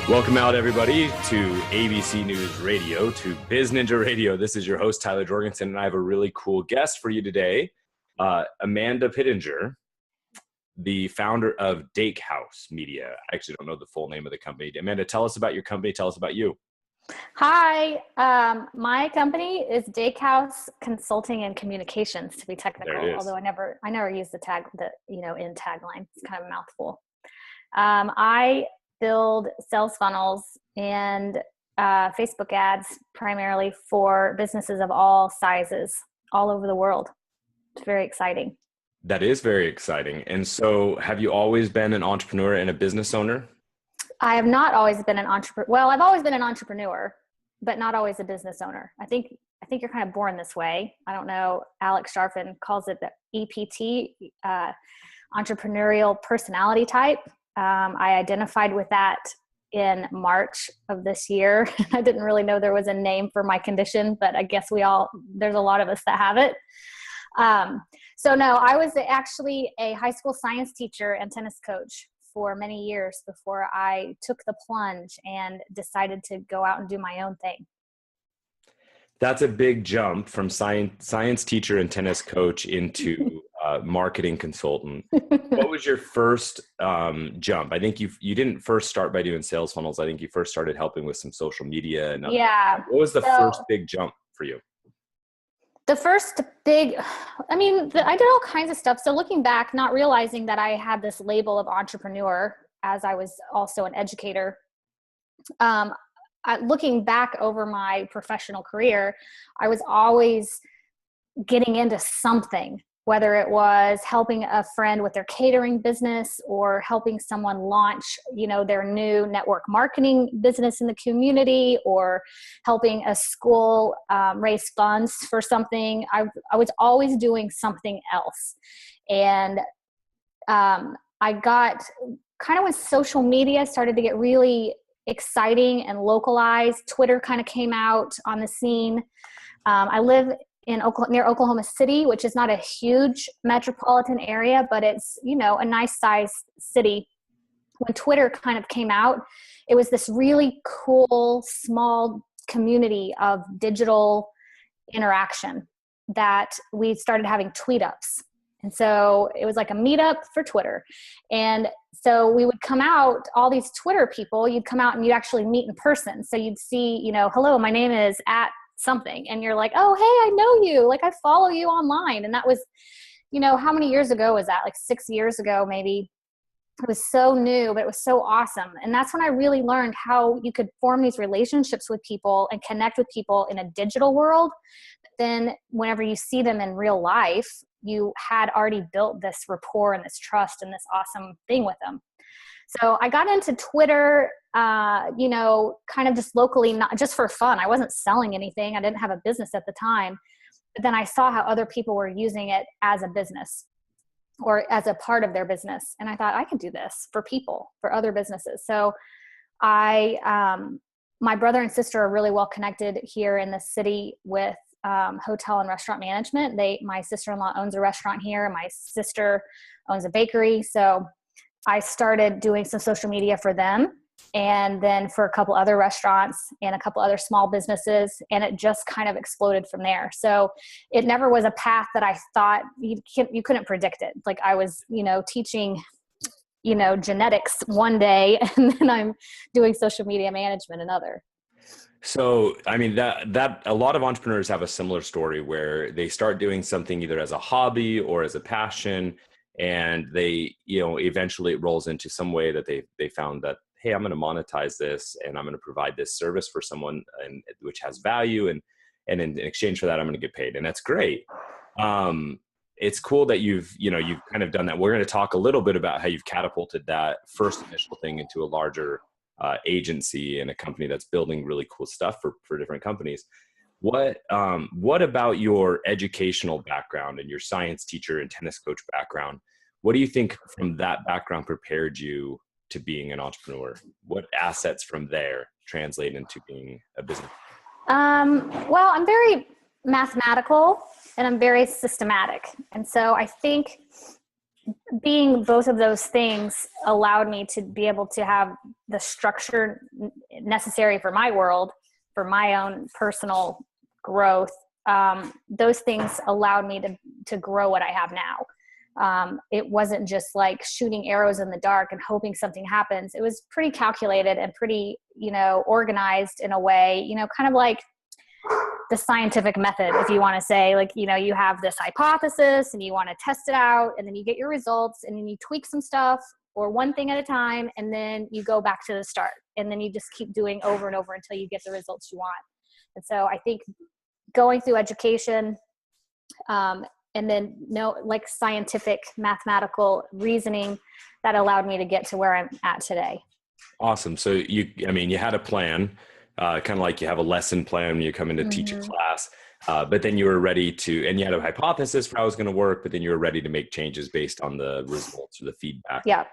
Welcome out, everybody, to ABC News Radio, to BizNinja Radio. This is your host, Tyler Jorgensen, and I have a really cool guest for you today, Amanda Pittenger, the founder of Dake.House Media. I actually don't know the full name of the company. Amanda, tell us about your company. Tell us about you. Hi, my company is Dake.House Consulting and Communications, to be technical. Although I never use the in tagline. It's kind of a mouthful. I build sales funnels and Facebook ads primarily for businesses of all sizes all over the world. It's very exciting. That is very exciting. And so have you always been an entrepreneur and a business owner? I have not always been an entrepreneur. Well, I've always been an entrepreneur, but not always a business owner. I think you're kind of born this way. I don't know. Alex Sharfin calls it the EPT, entrepreneurial personality type. I identified with that in March of this year. I didn't really know there was a name for my condition, but I guess there's a lot of us that have it. So no, I was actually a high school science teacher and tennis coach for many years before I took the plunge and decided to go out and do my own thing. That's a big jump from science teacher and tennis coach into marketing consultant. What was your first jump? I think you didn't first start by doing sales funnels. I think you first started helping with some social media. And what was the first big jump for you? The first big, I did all kinds of stuff. So looking back, not realizing that I had this label of entrepreneur as I was also an educator. Looking back over my professional career, I was always getting into something, whether it was helping a friend with their catering business or helping someone launch, their new network marketing business in the community, or helping a school raise funds for something. I was always doing something else. And I got kind of when social media started to get really exciting and localized, Twitter kind of came out on the scene. I live near Oklahoma City, which is not a huge metropolitan area, but it's, a nice sized city. When Twitter kind of came out, it was this really cool, small community of digital interaction that we started having tweet ups. And so it was like a meetup for Twitter. And so we would come out, all these Twitter people, you'd come out and you'd actually meet in person. So you'd see, hello, my name is at something. And you're like, oh, hey, I know you. Like, I follow you online. And that was, how many years ago was that? Like 6 years ago, maybe. It was so new, but it was so awesome. And that's when I really learned how you could form these relationships with people and connect with people in a digital world. But then whenever you see them in real life, you had already built this rapport and this trust and this awesome thing with them. So I got into Twitter, kind of just locally, not just for fun. I wasn't selling anything. I didn't have a business at the time. But then I saw how other people were using it as a business or as a part of their business. And I thought I could do this for people, for other businesses. So my brother and sister are really well connected here in the city with hotel and restaurant management. My sister-in-law owns a restaurant here, and my sister owns a bakery. So I started doing some social media for them, and then for a couple other restaurants and a couple other small businesses. And it just kind of exploded from there. So it never was a path that I thought you couldn't predict it. Like I was, teaching, genetics one day, and then I'm doing social media management another. So, that a lot of entrepreneurs have a similar story where they start doing something either as a hobby or as a passion, and they, eventually it rolls into some way that they found that, hey, I'm going to monetize this and I'm going to provide this service for someone and which has value. And in exchange for that, I'm going to get paid. And that's great. It's cool that you've kind of done that. We're going to talk a little bit about how you've catapulted that first initial thing into a larger agency and a company that's building really cool stuff for different companies. What about your educational background and your science teacher and tennis coach background? What do you think from that background prepared you to being an entrepreneur? What assets from there translate into being a business? Well, I'm very mathematical and I'm very systematic. And so I think being both of those things allowed me to be able to have the structure necessary for my world, for my own personal growth. Those things allowed me to grow what I have now. It wasn't just like shooting arrows in the dark and hoping something happens. It was pretty calculated and pretty, organized in a way, kind of like the scientific method, if you want to say, like, you have this hypothesis and you want to test it out, and then you get your results, and then you tweak some stuff or one thing at a time, and then you go back to the start, and then you just keep doing over and over until you get the results you want. And so I think going through education, and then like scientific mathematical reasoning, that allowed me to get to where I'm at today. Awesome. So you had a plan, kind of like you have a lesson plan when you come into teach a class, but then you were ready to, and you had a hypothesis for how it was going to work, but then you were ready to make changes based on the results or the feedback. Yeah.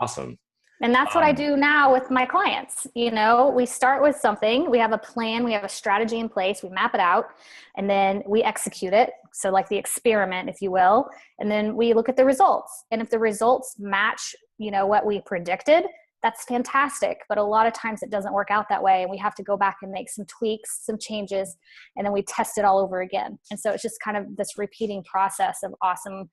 Awesome. And that's what I do now with my clients. We start with something, we have a plan, we have a strategy in place, we map it out, and then we execute it. So like the experiment, if you will, and then we look at the results. And if the results match, what we predicted, that's fantastic. But a lot of times it doesn't work out that way. And we have to go back and make some tweaks, some changes, and then we test it all over again. And so it's just kind of this repeating process of awesome,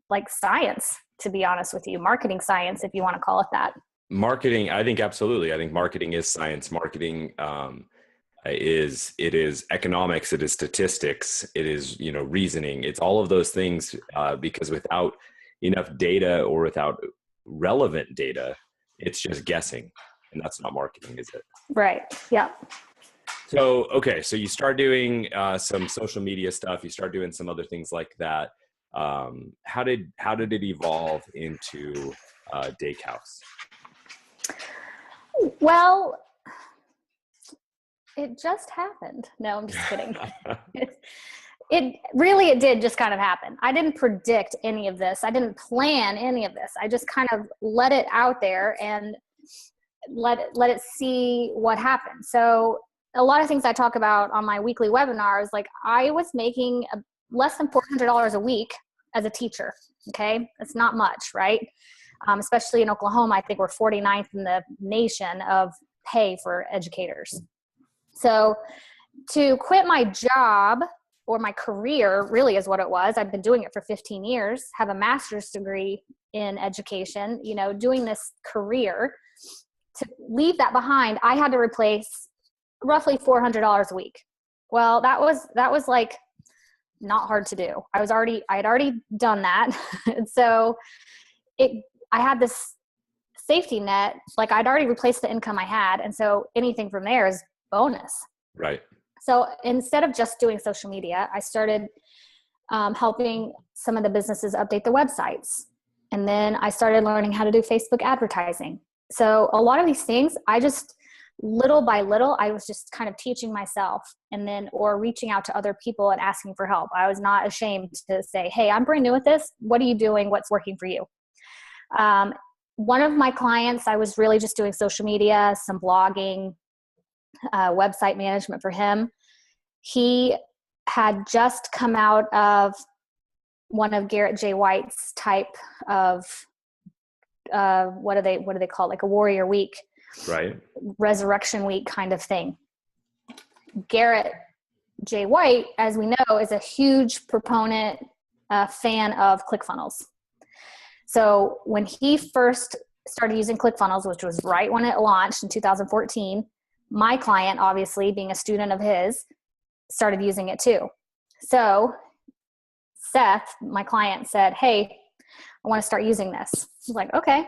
like science, to be honest with you, marketing science, if you want to call it that. Marketing, I think absolutely. I think marketing is science. Marketing it is economics, it is statistics, it is reasoning. It's all of those things, because without enough data or without relevant data, it's just guessing, and that's not marketing, is it? Right. Yeah. So okay, so you start doing some social media stuff. You start doing some other things like that. How did it evolve into Dake.House? Well, it just happened. No, I'm just kidding. It did just kind of happen. I didn't predict any of this. I didn't plan any of this. I just kind of let it out there and let it see what happened. So a lot of things I talk about on my weekly webinars, like I was making less than $400 a week as a teacher. Okay. It's not much, right? Especially in Oklahoma, I think we're 49th in the nation of pay for educators. So to quit my job, or my career really is what it was. I've been doing it for 15 years, have a master's degree in education, doing this career. To leave that behind, I had to replace roughly $400 a week. Well, that was like not hard to do. I had already done that. And so I had this safety net, like I'd already replaced the income I had. And so anything from there is bonus. Right. So instead of just doing social media, I started helping some of the businesses update their websites. And then I started learning how to do Facebook advertising. So a lot of these things, I just little by little, I was just kind of teaching myself, and then, or reaching out to other people and asking for help. I was not ashamed to say, hey, I'm brand new at this. What are you doing? What's working for you? One of my clients, I was really just doing social media, some blogging, website management for him. He had just come out of one of Garrett J. White's type of, what do they call it? Like a warrior week, right? Resurrection week kind of thing. Garrett J. White, as we know, is a huge proponent, fan of ClickFunnels. So when he first started using ClickFunnels, which was right when it launched in 2014, my client, obviously being a student of his, started using it too. So Seth, my client, said, hey, I want to start using this. I was like, okay,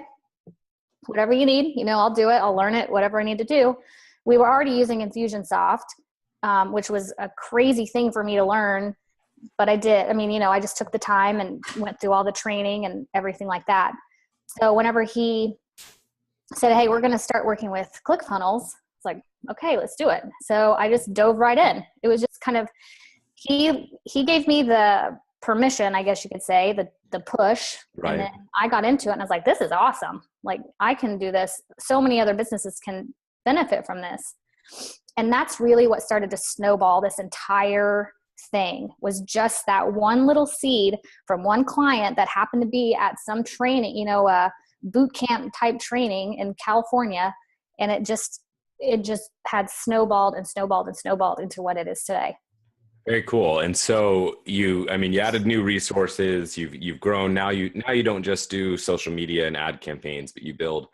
whatever you need, I'll do it. I'll learn it, whatever I need to do. We were already using Infusionsoft, which was a crazy thing for me to learn, but I did. I just took the time and went through all the training and everything like that. So whenever he said, hey, we're going to start working with ClickFunnels, it's like, okay, let's do it. So I just dove right in. It was just kind of, he gave me the permission, I guess you could say, the push. Right. And then I got into it and I was like, this is awesome. Like I can do this. So many other businesses can benefit from this. And that's really what started to snowball this entire thing was just that one little seed from one client that happened to be at some training, boot camp type training in California. And it just had snowballed and snowballed and snowballed into what it is today. Very cool. And so you added new resources, you've grown. Now you don't just do social media and ad campaigns, but you build,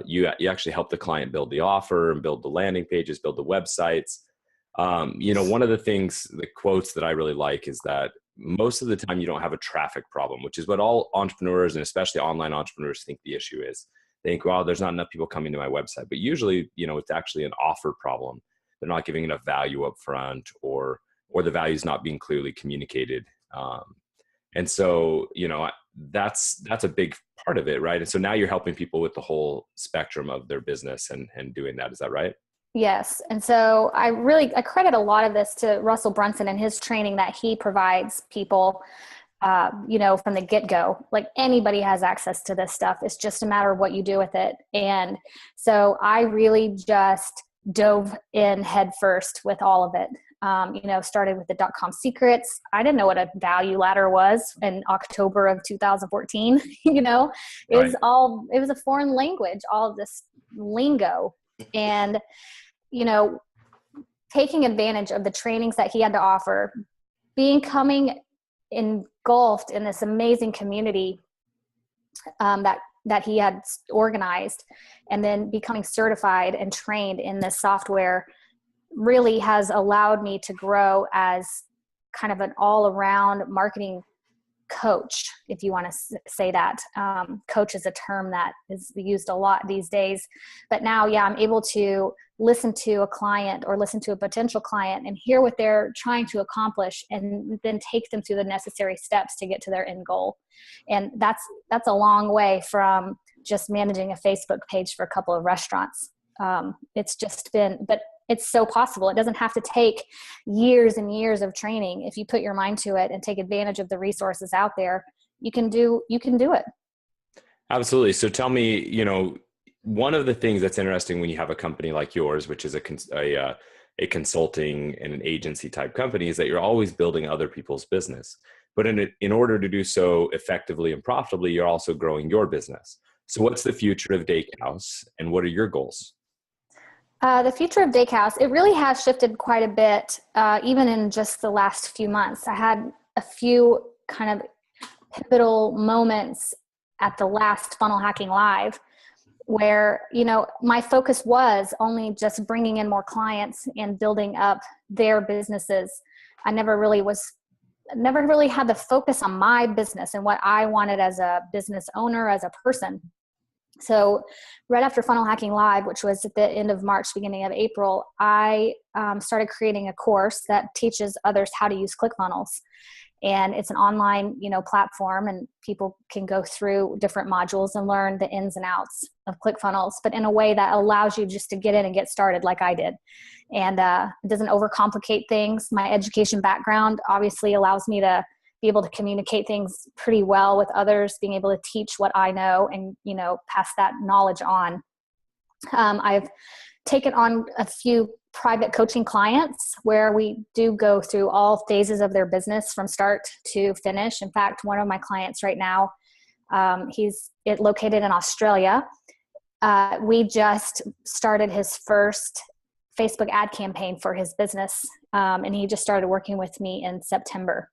you actually help the client build the offer and build the landing pages, build the websites. One of the things, the quotes that I really like is that most of the time you don't have a traffic problem, which is what all entrepreneurs and especially online entrepreneurs think the issue is. They think, well, there's not enough people coming to my website, but usually, it's actually an offer problem. They're not giving enough value up front, or the value is not being clearly communicated. And so, that's a big part of it, right? And so now you're helping people with the whole spectrum of their business and doing that. Is that right? Yes. And so I credit a lot of this to Russell Brunson and his training that he provides people, from the get-go. Like, anybody has access to this stuff. It's just a matter of what you do with it. And so I really just dove in head first with all of it. Started with the .com secrets. I didn't know what a value ladder was in October of 2014. It was a foreign language, all of this lingo. And, taking advantage of the trainings that he had to offer, becoming engulfed in this amazing community that he had organized, and then becoming certified and trained in this software really has allowed me to grow as kind of an all-around marketing coach, if you want to say that. Coach is a term that is used a lot these days. But now, I'm able to listen to a client or listen to a potential client and hear what they're trying to accomplish, and then take them through the necessary steps to get to their end goal. And that's a long way from just managing a Facebook page for a couple of restaurants. It's just been, but it's so possible. It doesn't have to take years and years of training. If you put your mind to it and take advantage of the resources out there, you can do it. Absolutely. So tell me, one of the things that's interesting when you have a company like yours, which is a consulting and an agency type company, is that you're always building other people's business. But in order to do so effectively and profitably, you're also growing your business. So what's the future of Dake.House, and what are your goals? The future of Dickhouse, it really has shifted quite a bit, even in just the last few months. I had a few kind of pivotal moments at the last Funnel Hacking Live where, my focus was only just bringing in more clients and building up their businesses. I never really had the focus on my business and what I wanted as a business owner, as a person. So right after Funnel Hacking Live, which was at the end of March, beginning of April, I started creating a course that teaches others how to use ClickFunnels. And it's an online, platform, and people can go through different modules and learn the ins and outs of ClickFunnels, but in a way that allows you just to get in and get started like I did. And it doesn't overcomplicate things. My education background obviously allows me to be able to communicate things pretty well with others, being able to teach what I know and, pass that knowledge on. I've taken on a few private coaching clients where we do go through all phases of their business from start to finish. In fact, one of my clients right now, he's located in Australia. We just started his first Facebook ad campaign for his business. And he just started working with me in September.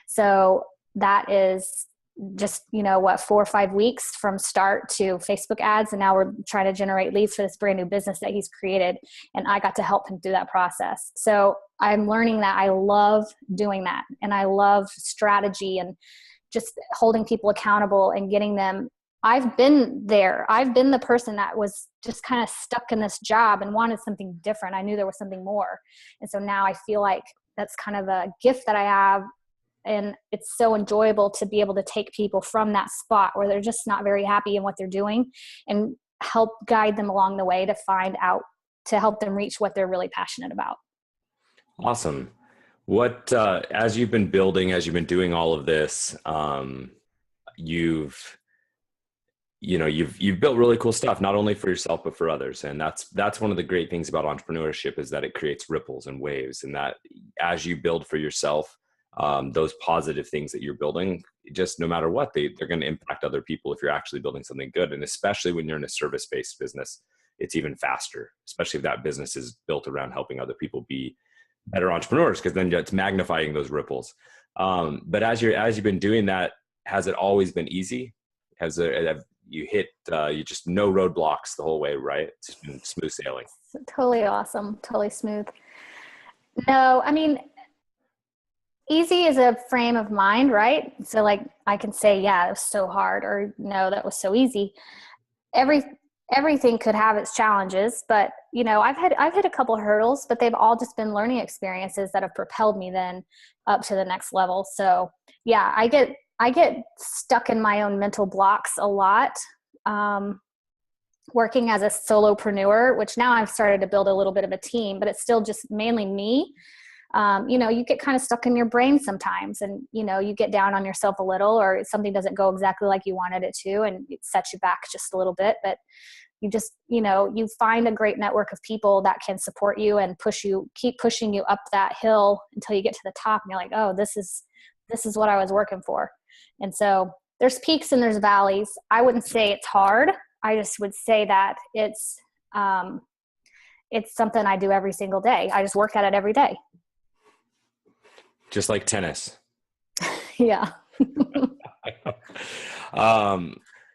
So that is just, 4 or 5 weeks from start to Facebook ads. And now we're trying to generate leads for this brand new business that he's created. And I got to help him through that process. So I'm learning that I love doing that. And I love strategy and just holding people accountable and getting them. I've been there. I've been the person that was just kind of stuck in this job and wanted something different. I knew there was something more. And so now I feel like that's kind of a gift that I have. And it's so enjoyable to be able to take people from that spot where they're just not very happy in what they're doing and help guide them along the way to help them reach what they're really passionate about. Awesome. What, as you've been doing all of this, you've built really cool stuff, not only for yourself, but for others. And that's one of the great things about entrepreneurship, is that it creates ripples and waves. And that as you build for yourself, those positive things that you're building, just no matter what, they're going to impact other people if you're actually building something good. And especially when you're in a service-based business, it's even faster, especially if that business is built around helping other people be better entrepreneurs, because then it's magnifying those ripples. But as you've been doing that, has it always been easy? Have you hit you just no roadblocks the whole way, right? It's been smooth sailing. Totally awesome. Totally smooth. No, I mean, easy is a frame of mind, right? So like I can say, yeah, it was so hard, or no, that was so easy. Everything could have its challenges, but I've hit a couple of hurdles, but they've all just been learning experiences that have propelled me then up to the next level. So yeah, I get stuck in my own mental blocks a lot. Working as a solopreneur, which now I've started to build a little bit of a team, but it's still just mainly me. You get kind of stuck in your brain sometimes, and, you get down on yourself a little, or something doesn't go exactly like you wanted it to, and it sets you back just a little bit. But you just, you find a great network of people that can support you and keep pushing you up that hill until you get to the top, and you're like, oh, this is what I was working for. And so there's peaks and there's valleys. I wouldn't say it's hard. I just would say that it's something I do every single day. I just work at it every day. Just like tennis. Yeah.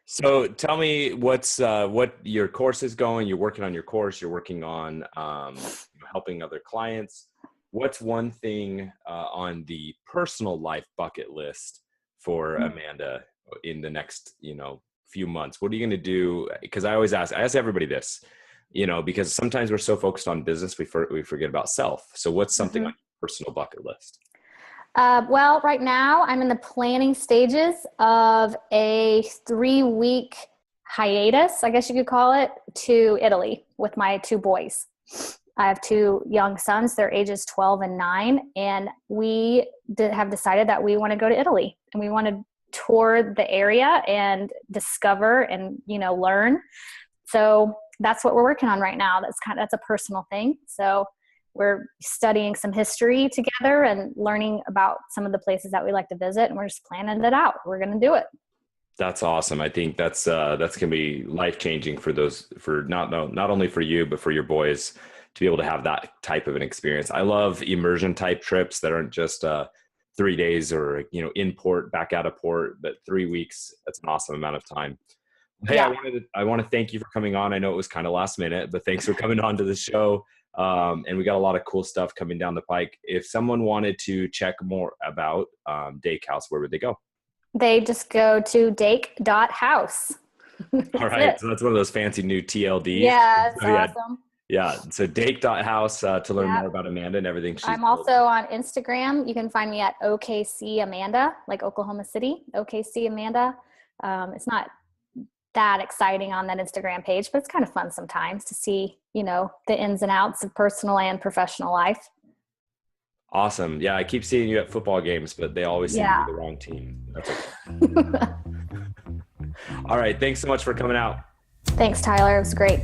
So tell me what your course is going. You're working on your course. You're working on helping other clients. What's one thing on the personal life bucket list for Amanda in the next few months? What are you going to do? Because I ask everybody this, because sometimes we're so focused on business we forget about self. So what's something on your personal bucket list? Well, right now I'm in the planning stages of a 3-week hiatus, I guess you could call it, to Italy with my 2 boys. I have 2 young sons. They're ages 12 and 9. And we have decided that we want to go to Italy, and we want to tour the area and discover and, learn. So that's what we're working on right now. That's a personal thing. So we're studying some history together and learning about some of the places that we like to visit, and we're just planning it out. We're going to do it. That's awesome. I think that's going to be life-changing for not only for you, but for your boys to be able to have that type of an experience. I love immersion type trips that aren't just 3 days or, in port, back out of port, but 3 weeks. That's an awesome amount of time. Hey, yeah. I want to thank you for coming on. I know it was kind of last minute, but thanks for coming on to the show. And we got a lot of cool stuff coming down the pike. If someone wanted to check more about Dake.House, where would they go? They just go to Dake.House. All right. So that's one of those fancy new TLDs. Yeah, it's awesome. Yeah. So Dake.House to learn more about Amanda and everything. I'm also on Instagram. You can find me at OKC Amanda, like Oklahoma City, OKC Amanda. It's not that exciting on that Instagram page, but it's kind of fun sometimes to see, the ins and outs of personal and professional life. Awesome. Yeah. I keep seeing you at football games, but they always seem to be the wrong team. That's okay. All right. Thanks so much for coming out. Thanks, Tyler. It was great.